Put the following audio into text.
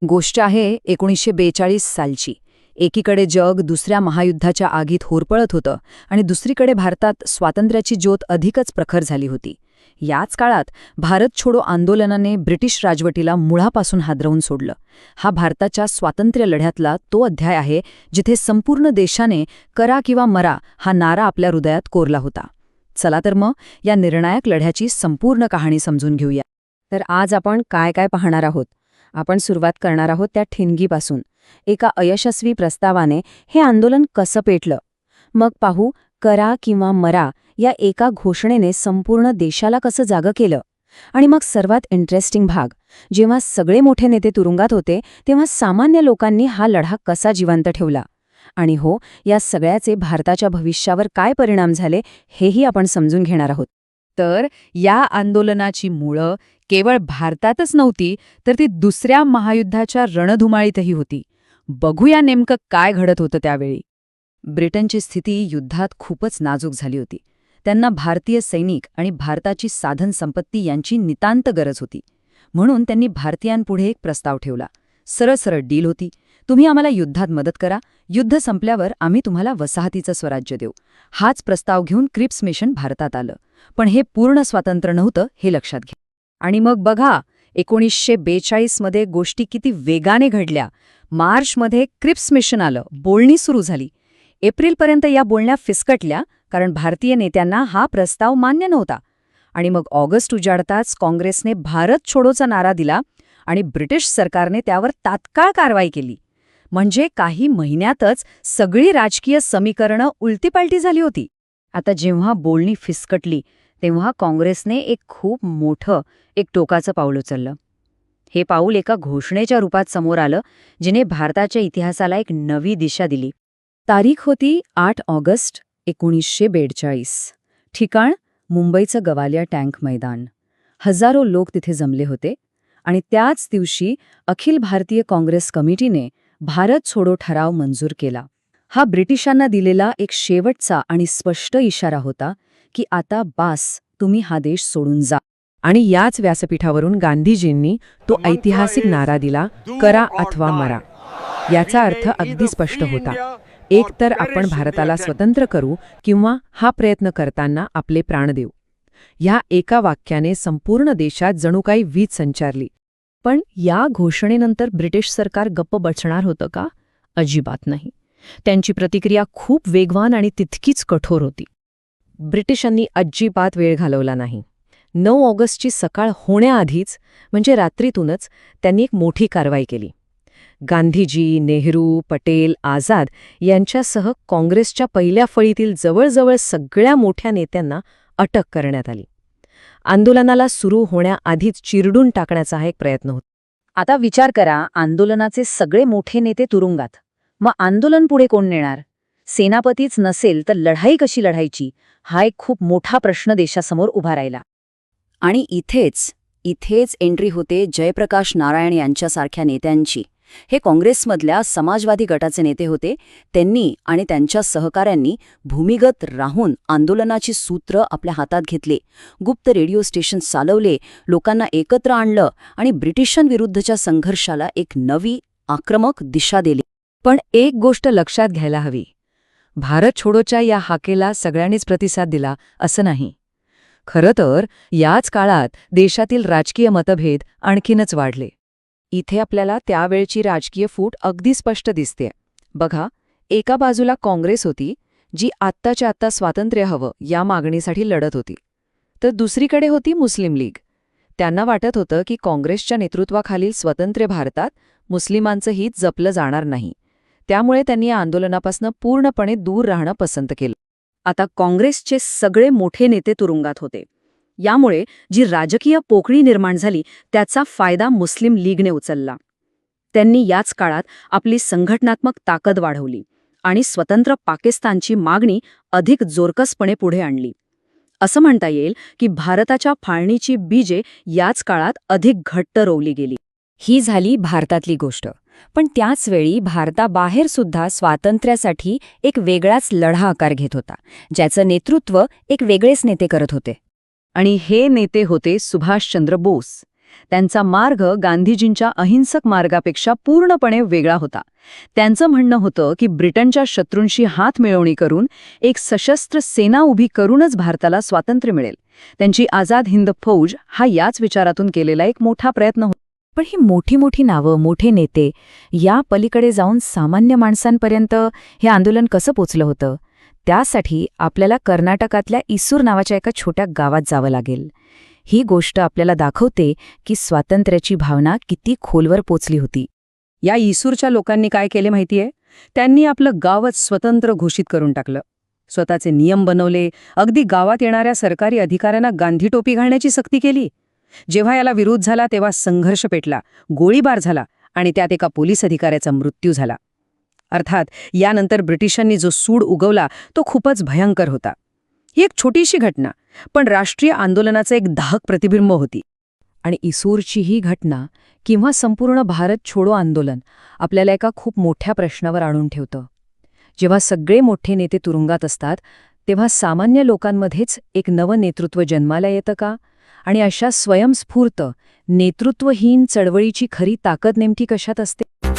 गोष्ट आहे 1942 सालची. एकीकडे जग दुसऱ्या महायुद्धाच्या आगीत होरपळत होतं आणि दुसरीकडे भारतात स्वातंत्र्याची ज्योत अधिकच प्रखर झाली होती. याच काळात भारत छोडो आंदोलनाने ब्रिटिश राजवटीला मुळापासून हादरवून सोडलं. हा भारताच्या स्वातंत्र्य लढ्यातला तो अध्याय आहे जिथे संपूर्ण देशाने करा किंवा मरा हा नारा आपल्या हृदयात कोरला होता. चला तर मग या निर्णायक लढ्याची संपूर्ण कहाणी समजून घेऊया. तर आज आपण काय काय पाहणार आहोत. आपण सुरुवात करणार आहोत त्या ठिणगीपासून. एका अयशस्वी प्रस्तावाने हे आंदोलन कसं पेटलं. मग पाहू करा किंवा मरा या एका घोषणेने संपूर्ण देशाला कसं जागं केलं. आणि मग सर्वात इंटरेस्टिंग भाग, जेव्हा सगळे मोठे नेते तुरुंगात होते तेव्हा सामान्य लोकांनी हा लढा कसा जिवंत ठेवला. आणि हो, या सगळ्याचे भारताच्या भविष्यावर काय परिणाम झाले हेही आपण समजून घेणार आहोत. तर या आंदोलनाची मुळं केवळ भारतातच नव्हती, तर ती दुसऱ्या महायुद्धाच्या रणधुमाळीतही होती. बघूया नेमकं काय घडत होतं त्यावेळी. ब्रिटनची स्थिती युद्धात खूपच नाजूक झाली होती. त्यांना भारतीय सैनिक आणि भारताची साधनसंपत्ती यांची नितांत गरज होती. म्हणून त्यांनी भारतीयांपुढे एक प्रस्ताव ठेवला. सरळ डील होती. तुम्ही आम्हाला युद्धात मदत करा, युद्ध संपल्यावर आम्ही तुम्हाला वसाहतीचं स्वराज्य देऊ. हाच प्रस्ताव घेऊन क्रिप्स मिशन भारतात आलं. पण हे पूर्ण स्वातंत्र्य नव्हतं हे लक्षात घ्या. आणि मग बघा 1942 मध्ये गोष्टी किती वेगाने घडल्या. मार्चमध्ये क्रिप्स मिशन आलं, बोलणी सुरू झाली. एप्रिलपर्यंत या बोलण्या फिसकटल्या कारण भारतीय नेत्यांना हा प्रस्ताव मान्य नव्हता. आणि मग ऑगस्ट उजाडताच काँग्रेसने भारत छोडोचा नारा दिला आणि ब्रिटिश सरकारने त्यावर तात्काळ कारवाई केली. म्हणजे काही महिन्यातच सगळी राजकीय समीकरणं उलटीपालटी झाली होती. आता जेव्हा बोलणी फिसकटली तेव्हा काँग्रेसने एक खूप मोठं टोकाचं पाऊल उचललं. हे पाऊल एका घोषणेच्या रूपात समोर आलं जिने भारताच्या इतिहासाला एक नवी दिशा दिली. तारीख होती 8 ऑगस्ट 1942. ठिकाण मुंबईचं गवालिया टँक मैदान. हजारो लोक तिथे जमले होते. आणि त्याच दिवशी अखिल भारतीय काँग्रेस कमिटीने भारत छोडो ठराव मंजूर केला. हा ब्रिटिशांना दिलेला एक शेवटचा आणि स्पष्ट इशारा होता की आता बास, तुम्ही हा देश सोडून जा. आणि याच व्यासपीठावरून गांधीजींनी तो ऐतिहासिक नारा दिला, करा अथवा मरा. याचा अर्थ अगदी स्पष्ट होता. एक तर आपण भारताला स्वतंत्र करू किंवा हा प्रयत्न करताना आपले प्राण देऊ. ह्या एका वाक्याने संपूर्ण देशात जणू काही वीज संचारली. पण या घोषणेनंतर ब्रिटिश सरकार गप्प बसणार होतं का? अजिबात नाही. त्यांची प्रतिक्रिया खूप वेगवान आणि तितकीच कठोर होती. ब्रिटिशांनी अजिबात वेळ घालवला नाही. 9 ऑगस्टची सकाळ होण्याआधीच, म्हणजे रात्रीतूनच, त्यांनी एक मोठी कारवाई केली. गांधीजी, नेहरू, पटेल, आझाद यांच्यासह काँग्रेसच्या पहिल्या फळीतील जवळजवळ सगळ्या मोठ्या नेत्यांना अटक करण्यात आली. आंदोलनाला सुरू होण्याआधीच चिरडून टाकण्याचा हा एक प्रयत्न होता. आता विचार करा, आंदोलनाचे सगळे मोठे नेते तुरुंगात. मग आंदोलन पुढे कोण नेणार? सेनापतीच नसेल तर लढाई कशी लढायची? हा एक खूप मोठा प्रश्न देशासमोर उभा राहिला. आणि इथेच एंट्री होते जयप्रकाश नारायण यांच्यासारख्या नेत्यांची. हे काँग्रेसमधल्या समाजवादी गटाचे नेते होते. त्यांनी आणि त्यांच्या सहकाऱ्यांनी भूमिगत राहून आंदोलनाची सूत्र आपल्या हातात घेतले. गुप्त रेडिओ स्टेशन चालवले, लोकांना एकत्र आणलं आणि ब्रिटिशांविरुद्धच्या संघर्षाला एक नवी आक्रमक दिशा दिली. पण एक गोष्ट लक्षात घ्यायला हवी, भारत छोडोच्या या हाकेला सगळ्यांनीच प्रतिसाद दिला असं नाही. खरं तर याच काळात देशातील राजकीय मतभेद आणखीनच वाढले. इथे आपल्याला त्यावेळची राजकीय फूट अगदी स्पष्ट दिसते. बघा, एका बाजूला काँग्रेस होती जी आत्ताच्या आत्ता स्वातंत्र्य हवं या मागणीसाठी लढत होती. तर दुसरीकडे होती मुस्लिम लीग. त्यांना वाटत होतं की काँग्रेसच्या नेतृत्वाखालील स्वतंत्र भारतात मुस्लिमांचं हित जपलं जाणार नाही. त्यामुळे त्यांनी या आंदोलनापासून पूर्णपणे दूर राहणं पसंत केलं. आता काँग्रेसचे सगळे मोठे नेते तुरुंगात होते. यामुळे जी राजकीय पोकळी निर्माण झाली त्याचा फायदा मुस्लिम लीगने उचलला. त्यांनी याच काळात आपली संघटनात्मक ताकद वाढवली आणि स्वतंत्र पाकिस्तानची मागणी अधिक जोरकसपणे पुढे आणली. असं म्हणता येईल की भारताच्या फाळणीची बीजे याच काळात अधिक घट्ट रोवली गेली. ही झाली भारतातली गोष्ट. पण त्याचवेळी भारताबाहेर सुद्धा स्वातंत्र्यासाठी एक वेगळाच लढा आकार घेत होता, ज्याचं नेतृत्व एक वेगळेच नेते करत होते. आणि हे नेते होते सुभाषचंद्र बोस. त्यांचा मार्ग गांधीजींच्या अहिंसक मार्गापेक्षा पूर्णपणे वेगळा होता. त्यांचं म्हणणं होतं की ब्रिटनच्या शत्रूंशी हात मिळवणी करून एक सशस्त्र सेना उभी करूनच भारताला स्वातंत्र्य मिळेल. त्यांची आझाद हिंद फौज हा याच विचारातून केलेला एक मोठा प्रयत्न होता. पण ही मोठी मोठी नावं, मोठे नेते, या पलीकडे जाऊन सामान्य माणसांपर्यंत हे आंदोलन कसं पोचलं होतं? त्यासाठी आपल्याला कर्नाटकातल्या इसूर नावाच्या एका छोट्या गावात जावं लागेल. ही गोष्ट आपल्याला दाखवते की स्वातंत्र्याची भावना किती खोलवर पोचली होती. या इसूरच्या लोकांनी काय केले माहितीये? त्यांनी आपलं गावच स्वतंत्र घोषित करून टाकलं. स्वतःचे नियम बनवले, अगदी गावात येणाऱ्या सरकारी अधिकाऱ्यांना गांधी टोपी घालण्याची सक्ती केली. जेव्हा याला विरोध झाला तेव्हा संघर्ष पेटला, गोळीबार झाला आणि त्यात एका पोलीस अधिकाऱ्याचा मृत्यू झाला. अर्थात यानंतर ब्रिटिशांनी जो सूड उगवला तो खूपच भयंकर होता. ही एक छोटीशी घटना, पण राष्ट्रीय आंदोलनाचं एक दाहक प्रतिबिंब होती. आणि इसूरची ही घटना किंवा संपूर्ण भारत छोडो आंदोलन आपल्याला एका खूप मोठ्या प्रश्नावर आणून ठेवतं. जेव्हा सगळे मोठे नेते तुरुंगात असतात तेव्हा सामान्य लोकांमध्येच एक नवं नेतृत्व जन्माला येतं का? आणि अशा स्वयंस्फूर्त नेतृत्वहीन चळवळीची खरी ताकद नेमकी कशात असते?